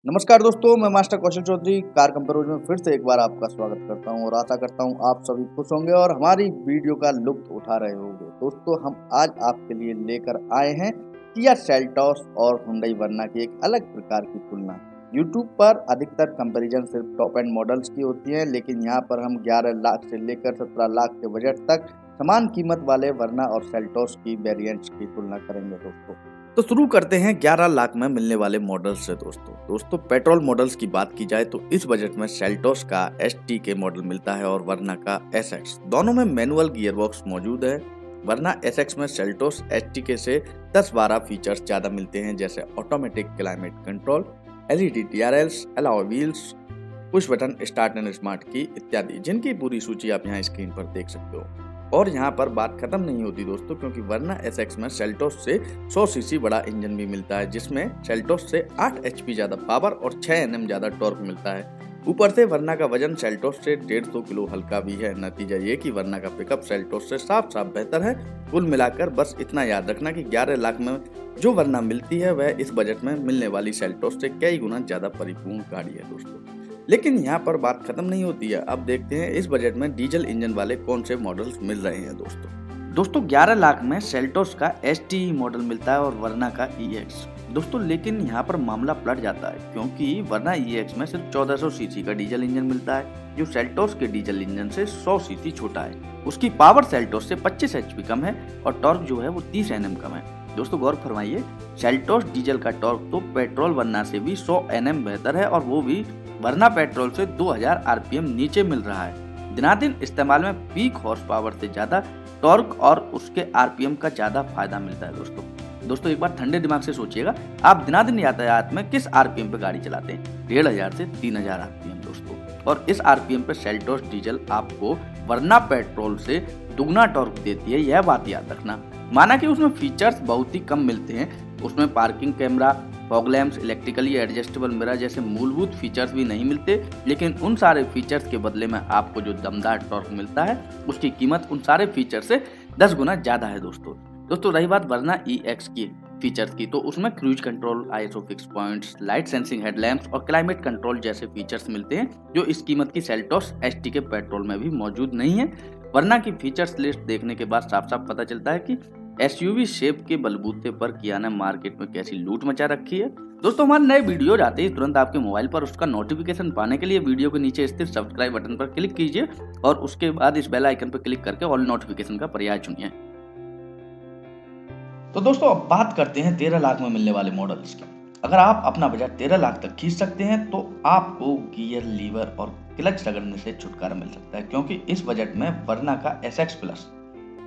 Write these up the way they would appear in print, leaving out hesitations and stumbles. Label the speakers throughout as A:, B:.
A: नमस्कार दोस्तों, मैं मास्टर कौशल चौधरी कार कंपैरिजन में फिर से एक बार आपका स्वागत करता हूं और आशा करता हूं आप सभी खुश होंगे और हमारी वीडियो का लुत्फ उठा रहे होंगे। दोस्तों, हम आज आपके लिए लेकर आए हैं किया सेल्टॉस और हुंडई वर्ना की एक अलग प्रकार की तुलना। यूट्यूब पर अधिकतर कंपैरिजन सिर्फ टॉप एंड मॉडल्स की होती है, लेकिन यहाँ पर हम 11 लाख से लेकर 17 लाख के बजट तक समान कीमत वाले वर्ना और सेल्टॉस की वेरिएंट्स की तुलना करेंगे। दोस्तों, शुरू करते हैं 11 लाख में मिलने वाले मॉडल्स से। दोस्तों पेट्रोल मॉडल्स की बात की जाए तो इस बजट में सेल्टॉस का ST के मॉडल मिलता है और वर्ना का SX। दोनों में मैनुअल गियरबॉक्स मौजूद है। वर्ना SX में सेल्टॉस ST से 10-12 फीचर्स ज्यादा मिलते हैं, जैसे automatic climate control, LED TRLs, alloy wheels, push button start and smart की इत्यादि, जिनकी पूरी सूची आप यहाँ स्क्रीन पर देख सकते हो। और यहाँ पर बात खत्म नहीं होती दोस्तों, क्योंकि वर्ना SX में सेल्टॉस से 100 सीसी बड़ा इंजन भी मिलता है, जिसमें सेल्टॉस से 8 HP ज्यादा पावर और 6 Nm ज्यादा टॉर्क मिलता है। ऊपर से वर्ना का वजन सेल्टॉस से 150 किलो हल्का भी है। नतीजा ये कि वर्ना का पिकअप सेल्टॉस से साफ बेहतर है। कुल मिलाकर बस इतना याद रखना कि 11 लाख में जो वर्ना मिलती है वह इस बजट में मिलने वाली सेल्टॉस से कई गुना ज्यादा परिपूर्ण गाड़ी है दोस्तों। लेकिन यहाँ पर बात खत्म नहीं होती है। अब देखते हैं इस बजट में डीजल इंजन वाले कौन से मॉडल्स मिल रहे हैं। दोस्तों 11 लाख में सेल्टॉस का ST मॉडल मिलता है और वर्ना का EX। दोस्तों लेकिन यहाँ पर मामला पलट जाता है, क्योंकि वर्ना EX में सिर्फ 1400 सीसी का डीजल इंजन मिलता है, जो सेल्टॉस के डीजल इंजन से 100 सीसी छोटा है। उसकी पावर सेल्टॉस से 25 HP कम है और टॉर्क जो है वो 30 Nm कम है। दोस्तों गौर फरमाइए, सेल्टॉस डीजल का टॉर्क तो पेट्रोल वर्ना से भी 100 Nm बेहतर है और वो भी वर्ना पेट्रोल से 2000 RPM नीचे मिल रहा है। दिनादिन इस्तेमाल में पीक हॉर्स पावर से ज्यादा टॉर्क और उसके RPM का ज्यादा फायदा मिलता है। दोस्तों एक बार ठंडे दिमाग से सोचिएगा, आप दिनादिन यातायात में किस RPM पे गाड़ी चलाते हैं? 1500 से 3000 RPM दोस्तों। और इस RPM पे सेल्टॉस डीजल आपको वर्ना पेट्रोल से दुगना टॉर्क देती है, यह बात याद रखना। माना कि उसमें फीचर्स बहुत ही कम मिलते हैं, उसमें parking camera, fog lamps, electrically adjustable mirror जैसे मूलभूत फीचर्स भी नहीं मिलते, लेकिन उन सारे फीचर्स के बदले में आपको जो दमदार टॉर्क मिलता है उसकी कीमत उन सारे फीचर्स से 10 गुना ज्यादा है दोस्तों रही बात वर्ना EX की फीचर्स की, तो उसमें cruise control, ISO fix points, light sensing headlamps और क्लाइमेट कंट्रोल जैसे फीचर्स मिलते हैं, जो इस कीमत की सेल्टॉस ST के पेट्रोल में भी मौजूद नहीं है। वर्ना की फीचर्स लिस्ट देखने के बाद साफ पता चलता है कि SUV शेप के बलबूते पर किया ने मार्केट में कैसी लूट मचा रखी है। दोस्तों हमारे नए वीडियो आते ही तुरंत आपके मोबाइल पर उसका नोटिफिकेशन पाने के लिए वीडियो के नीचे स्थित सब्सक्राइब बटन पर क्लिक कीजिए और उसके बाद इस बेल आइकन पर क्लिक करके ऑल नोटिफिकेशन का पर्याय चुनिए। तो दोस्तों अब बात करते हैं 13 लाख में मिलने वाले मॉडल्स की। अगर आप अपना बजट 13 लाख तक खींच सकते हैं तो आपको गियर, लीवर और क्लच रगड़ने से छुटकारा मिल सकता है, क्योंकि इस बजट में वर्ना का SX plus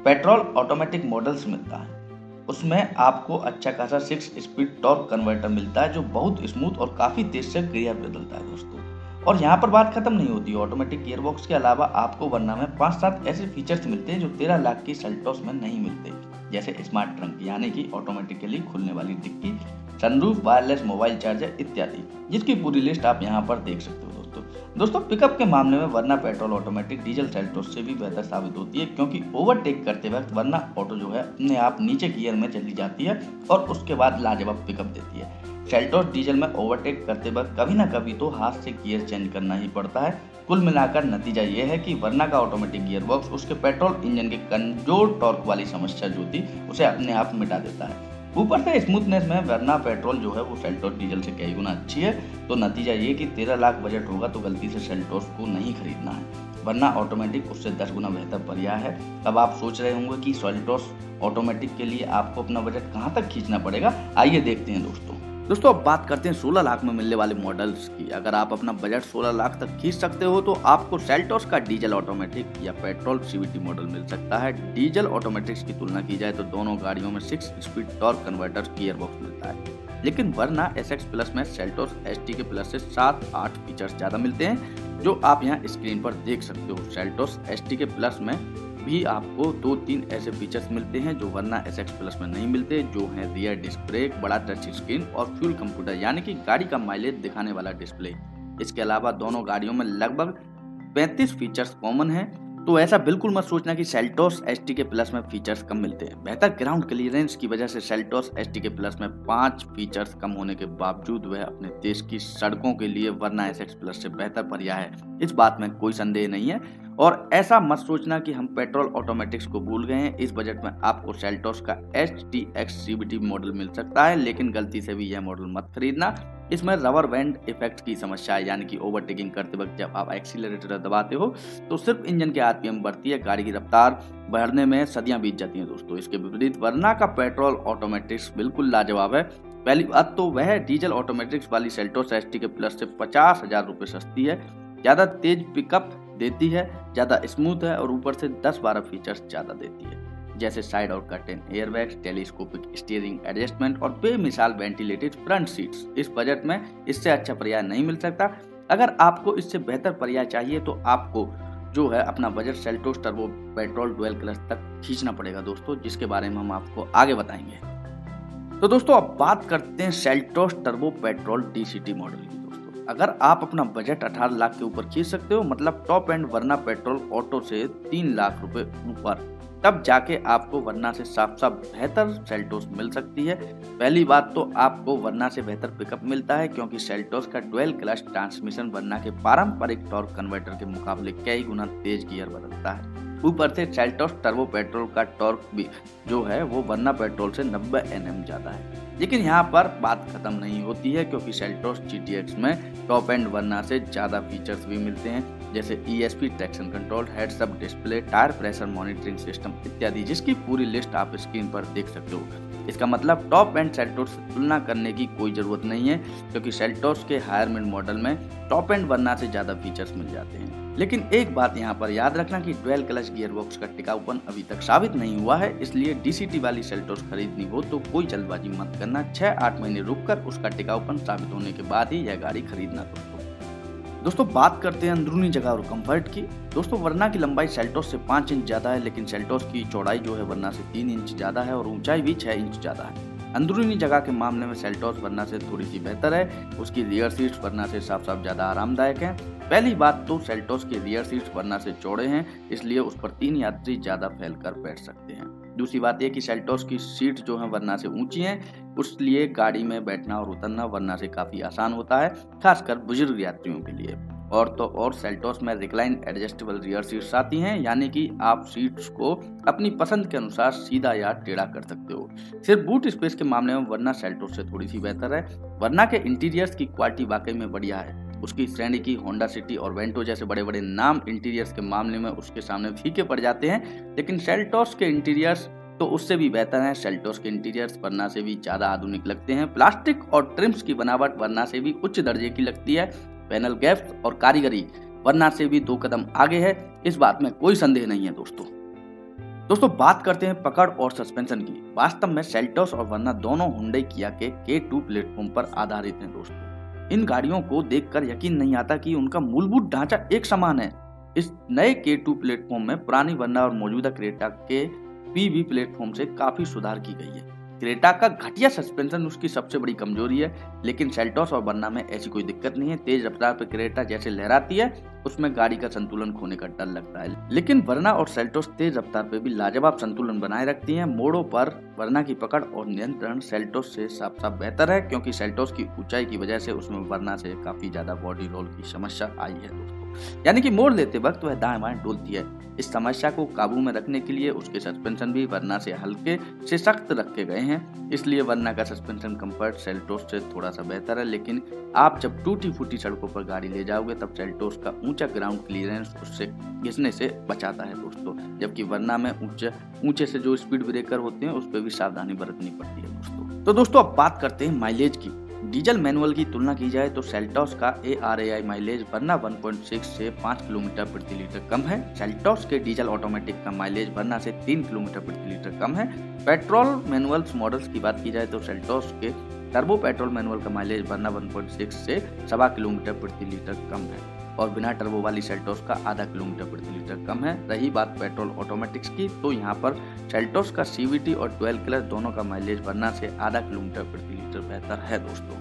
A: petrol automatic models मिलता है। उसमें आपको अच्छा खासा 6 स्पीड टॉर्क कन्वर्टर मिलता है, जो बहुत स्मूथ और काफी तेज से गियर बदलता है दोस्तों। और यहाँ पर बात खत्म नहीं होती। ऑटोमेटिक गियरबॉक्स के अलावा आपको वर्ना में 5-7 ऐसे फीचर्स मिलते हैं जो 13 लाख की सेल्टॉस में नहीं मिलते, जैसे स्मार्ट ट्रंक यानी कि ऑटोमेटिकली खुलने वाली डिक्की, सनरूफ, वायरलेस मोबाइल चार्जर इत्यादि, जिसकी पूरी लिस्ट आप यहाँ पर देख सकते हो दोस्तों पिकअप के मामले में वर्ना पेट्रोल ऑटोमेटिक डीजल सेल्टॉस से भी बेहतर साबित होती है, क्योंकि ओवरटेक करते वक्त वर्ना ऑटो जो है अपने आप नीचे गियर में चली जाती है और उसके बाद लाजवाब पिकअप देती है। सेल्टॉस डीजल में ओवरटेक करते वक्त कभी ना कभी तो हाथ से गियर चेंज करना ही पड़ता है। कुल मिलाकर नतीजा ये है कि वर्ना का ऑटोमेटिक गियरबॉक्स उसके पेट्रोल इंजन के कमजोर टॉर्क वाली समस्या जो थी उसे अपने आप मिटा देता है। ऊपर से स्मूथनेस में वर्ना पेट्रोल जो है वो सेल्टॉस डीजल से कई गुना अच्छी है। तो नतीजा ये कि 13 लाख बजट होगा तो गलती से सेल्टॉस को नहीं खरीदना है। वर्ना ऑटोमेटिक उससे 10 गुना बेहतर पर्याय है। अब आप सोच रहे होंगे कि सेल्टॉस ऑटोमेटिक के लिए आपको अपना बजट कहाँ तक खींचना पड़ेगा, आइए देखते हैं दोस्तों अब बात करते हैं 16 लाख में मिलने वाले मॉडल्स की। अगर आप अपना बजट 16 लाख तक खींच सकते हो तो आपको सेल्टॉस का डीजल ऑटोमेटिक या पेट्रोल CVT मॉडल मिल सकता है। डीजल ऑटोमेटिक्स की तुलना की जाए तो दोनों गाड़ियों में 6 स्पीड टॉर्क कन्वर्टर गियरबॉक्स मिलता है, लेकिन वर्ना SX प्लस में सेल्टॉस ST के प्लस से 7-8 फीचर्स ज्यादा मिलते हैं, जो आप यहाँ स्क्रीन पर देख सकते हो। सेल्टॉस ST के प्लस में भी आपको 2-3 ऐसे फीचर्स मिलते हैं जो वर्ना SX प्लस में नहीं मिलते, जो है रियर डिस्क ब्रेक, बड़ा टच स्क्रीन और फ्यूल कंप्यूटर यानी कि गाड़ी का माइलेज दिखाने वाला डिस्प्ले। इसके अलावा दोनों गाड़ियों में लगभग 35 फीचर्स कॉमन हैं, तो ऐसा बिल्कुल मत सोचना कि सेल्टोस एसटी के प्लस में फीचर्स कम मिलते हैं। बेहतर ग्राउंड क्लियरेंस की वजह से सेल्टोस एसटी के प्लस में 5 फीचर्स कम होने के बावजूद वह अपने देश की सड़कों के लिए वर्ना एसएक्स प्लस से बेहतर पर्याय है, इस बात में कोई संदेह नहीं है। और ऐसा मत सोचना कि हम पेट्रोल ऑटोमेटिक्स को भूल गए हैं। इस बजट में आपको सेल्टोस का HTX CVT मॉडल मिल सकता है, लेकिन गलती से भी यह मॉडल मत खरीदना। इसमें रबर बैंड इफेक्ट की समस्या है, यानी कि ओवरटेकिंग करते वक्त जब आप एक्सीलरेटर दबाते हो तो सिर्फ इंजन के आरपीएम बढ़ती है, गाड़ी की रफ्तार बढ़ने में सदियां बीत जाती हैं दोस्तों। इसके विपरीत वर्ना का पेट्रोल ऑटोमेटिक्स बिल्कुल लाजवाब है। पहली बात तो वह डीजल ऑटोमेटिक्स वाली सेल्टोस एसटी के प्लस से 50,000 रुपये सस्ती है, ज्यादा तेज पिकअप देती है, ज्यादा स्मूथ है और ऊपर से 10-12 फीचर्स ज्यादा देती है, जैसे साइड और curtain airbags, telescopic steering adjustment और बेमिसाल वेंटिलेटेड फ्रंट सीट्स। इस बजट में इससे अच्छा पर्याय नहीं मिल सकता। अगर आपको इससे बेहतर पर्याय चाहिए तो आपको जो है अपना budget Seltos turbo petrol dual clutch तक खींचना पड़ेगा दोस्तों, जिसके बारे में हम आपको आगे बताएंगे। तो दोस्तों अब बात करते हैं Seltos turbo petrol DCT model की। दोस्तों अगर आप अपना बजट 18 लाख के ऊपर खींच सकते हो, मतलब top end Verna petrol auto से 3 लाख रुपए ऊपर, तब जाके आपको वर्ना से साफ बेहतर सेल्टोस मिल सकती है। पहली बात तो आपको वर्ना से बेहतर पिकअप मिलता है, क्योंकि सेल्टोस का डुअल क्लच ट्रांसमिशन वर्ना के पारंपरिक टॉर्क कन्वर्टर के मुकाबले कई गुना तेज गियर बदलता है। ऊपर से सेल्टोस टर्बो पेट्रोल का टॉर्क भी जो है वो वर्ना पेट्रोल से 90 Nm ज्यादा है। लेकिन यहाँ पर बात खत्म नहीं होती है, क्योंकि सेल्टोस GTX में टॉप एंड वर्ना से ज्यादा फीचर्स भी मिलते हैं, जैसे ESP traction control, heads up display, tyre pressure monitoring system इत्यादि, जिसकी पूरी लिस्ट आप स्क्रीन पर देख सकते हो। इसका मतलब टॉप एंड सेल्टोस से तुलना करने की कोई जरूरत नहीं है, क्योंकि सेल्टोस के हायर मिड मॉडल में टॉप एंड वर्ना से ज्यादा फीचर्स मिल जाते हैं। लेकिन एक बात यहाँ पर याद रखना कि डुअल क्लच गियरबॉक्स का टिकाऊपन अभी तक साबित नहीं हुआ है, इसलिए DCT वाली सेल्टोस खरीदनी हो तो कोई जल्दबाजी मत करना। 6-8 महीने रुककर उसका टिकाऊपन साबित होने के बाद ही यह गाड़ी खरीदना। दोस्तों बात करते हैं अंदरूनी जगह और कंफर्ट की। दोस्तों वर्ना की लंबाई सेल्टोस से 5 इंच ज्यादा है, लेकिन सेल्टोस की चौड़ाई जो है वर्ना से 3 इंच ज्यादा है और ऊंचाई भी 6 इंच ज्यादा है। अंदरूनी जगह के मामले में सेल्टोस वर्ना से थोड़ी सी बेहतर है। उसकी रियर सीट्स वर्ना से साफ ज्यादा आरामदायक हैं। पहली बात तो सेल्टोस के रियर सीट्स वर्ना से चौड़े हैं, इसलिए उस पर 3 यात्री ज्यादा फैलकर बैठ सकते हैं। दूसरी बात यह कि सेल्टोस की सीट जो है वर्ना से ऊंची हैं, इसलिए गाड़ी में बैठना और उतरना वर्ना से काफी आसान होता है, खासकर बुजुर्ग यात्रियों के लिए। और सेल्टोस में रिक्लाइन एडजस्टेबल रियर सीट्स आती हैं, यानी कि आप सीट्स को अपनी पसंद के अनुसार सीधा या टेढ़ा कर सकते हो। सिर्फ बूट स्पेस के मामले में वर्ना सेल्टोस से थोड़ी सी बेहतर है। वर्ना के इंटीरियर्स की क्वालिटी वाकई में बढ़िया है। उसकी श्रेणी की होंडा सिटी और वेंटो जैसे बड़े बड़े नाम इंटीरियर्स के मामले में उसके सामने फीके पड़ जाते हैं, लेकिन सेल्टोस के इंटीरियर्स तो उससे भी बेहतर हैं। सेल्टोस के इंटीरियर्स वर्ना से भी ज्यादा आधुनिक लगते हैं। प्लास्टिक और ट्रिम्स की बनावट वर्ना से भी उच्च दर्जे की लगती है। पैनल गैप्स और कारीगरी वर्ना से भी 2 कदम आगे है, इस बात में कोई संदेह नहीं है। दोस्तों बात करते हैं पकड़ और सस्पेंशन की। वास्तव में सेल्टोस और वर्ना दोनों हुंडई किया के K2 प्लेटफॉर्म पर आधारित हैं दोस्तों। इन गाड़ियों को देखकर यकीन नहीं आता कि उनका मूलभूत ढांचा एक समान है। इस नए K2 प्लेटफॉर्म में पुरानी वर्ना और मौजूदा क्रेटा के PV प्लेटफॉर्म से काफी सुधार की गई है। क्रेटा का घटिया सस्पेंशन उसकी सबसे बड़ी कमजोरी है, लेकिन सेल्टोस और वर्ना में ऐसी कोई दिक्कत नहीं है। तेज रफ्तार पर क्रेटा जैसे लहराती है, उसमें गाड़ी का संतुलन खोने का डर लगता है, लेकिन वर्ना और सेल्टोस तेज रफ्तार पे भी लाजवाब संतुलन बनाए रखती हैं। मोड़ों पर वर्ना की पकड़ और नियंत्रण सेल्टोस से साफ बेहतर है, क्योंकि सेल्टोस की ऊंचाई की वजह से उसमें वर्ना से काफी ज्यादा बॉडी रोल की समस्या आई है दोस्तों, यानी कि मोड़ लेते वक्त वह दाएं बाएं डोलती है। इस समस्या को काबू में रखने के लिए उसके सस्पेंशन भी वर्ना से हल्के से सख्त रखे गए हैं, इसलिए वर्ना का सस्पेंशन कंफर्ट सेल्टोस से थोड़ा सा बेहतर है। लेकिन आप जब टूटी फूटी सड़कों पर गाड़ी ले जाओगे तब सेल्टोस का ऊंचा ग्राउंड क्लियरेंस उससे घिसने से बचाता है दोस्तों, जबकि वर्ना में ऊंचे से जो स्पीड ब्रेकर होते हैं उस पर भी सावधानी बरतनी पड़ती है दोस्तों। तो दोस्तों अब बात करते हैं माइलेज की। डीजल मैनुअल की तुलना की जाए तो सेल्टोस का ARAI माइलेज वर्ना 1.6 से 5 किलोमीटर प्रति लीटर कम है। सेल्टोस के डीजल ऑटोमेटिक का माइलेज वर्ना से 3 किलोमीटर प्रति लीटर कम है। पेट्रोल मैनुअल्स मॉडल्स की बात की जाए तो सेल्टोस के टर्बो पेट्रोल मैनुअल का माइलेज वर्ना 1.6 से 1.25 किलोमीटर प्रति लीटर कम है और बिना टर्बो वाली सेल्टोस का आधा किलोमीटर प्रति लीटर कम है। रही बात पेट्रोल ऑटोमेटिक्स की, तो यहाँ पर सेल्टोस का CVT और डुअल क्लच दोनों का माइलेज वर्ना से आधा किलोमीटर प्रति लीटर बेहतर है दोस्तों।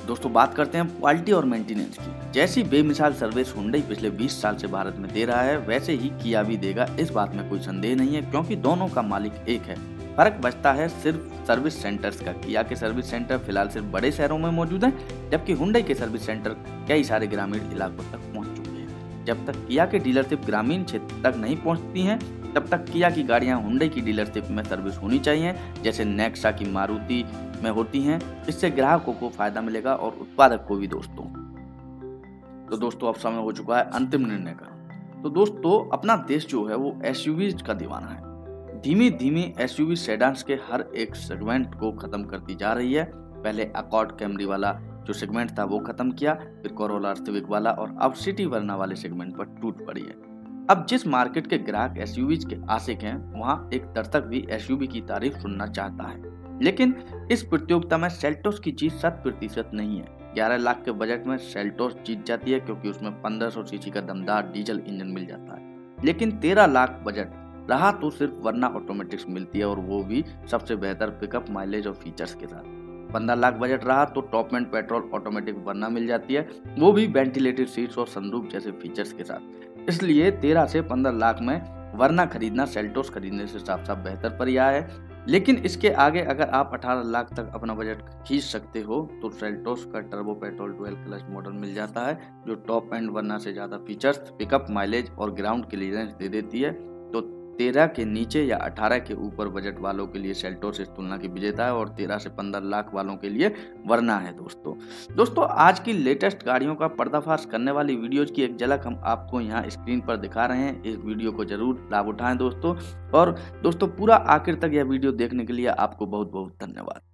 A: दोस्तों बात करते हैं क्वालिटी और मेंटेनेंस की। जैसी बेमिसाल सर्विस हुंडई पिछले 20 साल से भारत में दे रहा है, वैसे ही किया भी देगा, इस बात में कोई संदेह नहीं है, क्योंकि दोनों का मालिक एक है। फर्क बचता है सिर्फ सर्विस सेंटर्स का। किया के सर्विस सेंटर फिलहाल सिर्फ बड़े शहरों में मौजूद हैं, जबकि हुंडई के सर्विस सेंटर कई सारे ग्रामीण इलाकों तक पहुंच चुके हैं। जब तक किया के डीलरशिप ग्रामीण क्षेत्र तक नहीं पहुंचती हैं, तब तक किया की गाड़ियां हुंडई की डीलरशिप में सर्विस होनी चाहिए, जैसे नेक्सा की मारुति में होती हैं। इससे ग्राहकों को फायदा मिलेगा और उत्पादक को भी। तो दोस्तों अब समय हो चुका है अंतिम निर्णय का। तो दोस्तों अपना देश जो है वो एसयूवीज का दीवाना है। धीमी धीमी एसयूवी सेडान्स के हर एक सेगमेंट को खत्म करती जा रही है। पहले अकॉर्ड कैमरी वाला जो सेगमेंट था वो खत्म किया, फिर कोरोला सिविक वाला, और अब सिटी वर्ना वाले सेगमेंट पर टूट पड़ी है। अब जिस मार्केट के ग्राहक एसयूवीज के आशिक हैं, वहां एक दर्शक भी एसयूवी की तारीफ सुनना चाहता है। लेकिन इस प्रतियोगिता में सेल्टोस की जीत 100% नहीं है। 11 लाख के बजट में सेल्टोस जीत जाती है, क्योंकि उसमें 1500 सीसी का दमदार डीजल इंजन मिल जाता है। लेकिन 13 लाख बजट रहा तो सिर्फ वर्ना ऑटोमेटिक्स मिलती है, और वो भी सबसे बेहतर पिकअप, माइलेज और फीचर्स के साथ। 15 लाख बजट रहा तो टॉप एंड पेट्रोल ऑटोमेटिक वर्ना मिल जाती है, वो भी वेंटिलेटेड सीट्स और सनरूफ जैसे फीचर्स के साथ। इसलिए 13 से 15 लाख में वर्ना खरीदना सेल्टोस खरीदने से साफ साफ बेहतर पर्याय है। लेकिन इसके आगे अगर आप 18 लाख तक अपना बजट खींच सकते हो, तो सेल्टोस का turbo petrol dual clutch model मिल जाता है, जो टॉप एंड वर्ना से ज्यादा फीचर्स, पिकअप, माइलेज और ग्राउंड क्लियरेंस दे देती है। तो 13 के नीचे या 18 के ऊपर बजट वालों के लिए सेल्टोस इस तुलना की विजेता है, और 13 से 15 लाख वालों के लिए वर्ना है। दोस्तों आज की लेटेस्ट गाड़ियों का पर्दाफाश करने वाली वीडियोज की एक झलक हम आपको यहाँ स्क्रीन पर दिखा रहे हैं। इस वीडियो को जरूर लाभ उठाएं दोस्तों। और दोस्तों पूरा आखिर तक यह वीडियो देखने के लिए आपको बहुत बहुत धन्यवाद।